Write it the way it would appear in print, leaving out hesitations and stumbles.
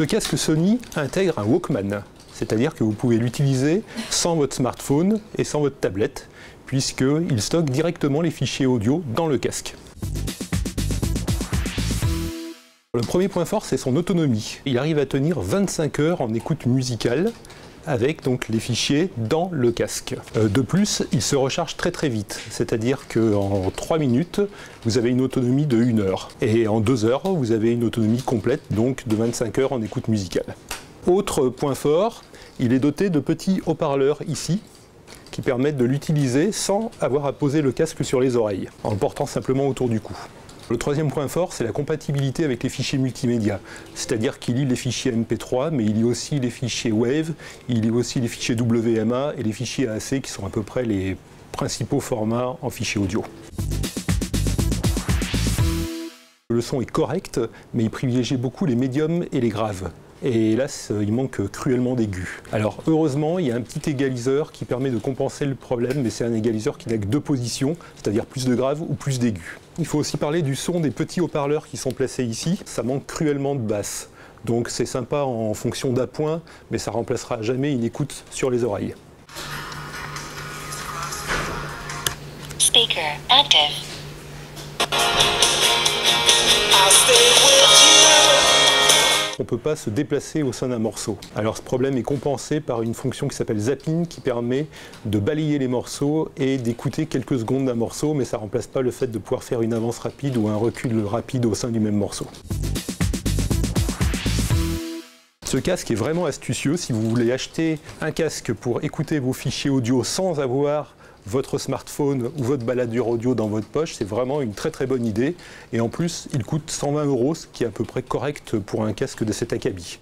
Ce casque Sony intègre un Walkman, c'est-à-dire que vous pouvez l'utiliser sans votre smartphone et sans votre tablette, puisqu'il stocke directement les fichiers audio dans le casque. Le premier point fort, c'est son autonomie. Il arrive à tenir 25 heures en écoute musicale, avec donc les fichiers dans le casque. De plus, il se recharge très vite, c'est-à-dire qu'en 3 minutes, vous avez une autonomie de 1 heure. Et en 2 heures, vous avez une autonomie complète, donc de 25 heures en écoute musicale. Autre point fort, il est doté de petits haut-parleurs ici, qui permettent de l'utiliser sans avoir à poser le casque sur les oreilles, en le portant simplement autour du cou. Le troisième point fort, c'est la compatibilité avec les fichiers multimédia. C'est-à-dire qu'il lit les fichiers MP3, mais il lit aussi les fichiers WAV, il lit aussi les fichiers WMA et les fichiers AAC, qui sont à peu près les principaux formats en fichiers audio. Le son est correct, mais il privilégie beaucoup les médiums et les graves. Et hélas, il manque cruellement d'aigus. Alors heureusement, il y a un petit égaliseur qui permet de compenser le problème, mais c'est un égaliseur qui n'a que 2 positions, c'est-à-dire plus de graves ou plus d'aigus. Il faut aussi parler du son des petits haut-parleurs qui sont placés ici. Ça manque cruellement de basse. Donc c'est sympa en fonction d'appoint, mais ça remplacera jamais une écoute sur les oreilles. Speaker active. On ne peut pas se déplacer au sein d'un morceau. Alors ce problème est compensé par une fonction qui s'appelle zapping, qui permet de balayer les morceaux et d'écouter quelques secondes d'un morceau, mais ça ne remplace pas le fait de pouvoir faire une avance rapide ou un recul rapide au sein du même morceau. Ce casque est vraiment astucieux. Si vous voulez acheter un casque pour écouter vos fichiers audio sans avoir votre smartphone ou votre baladure audio dans votre poche, c'est vraiment une très bonne idée. Et en plus, il coûte 120 €, ce qui est à peu près correct pour un casque de cet acabit.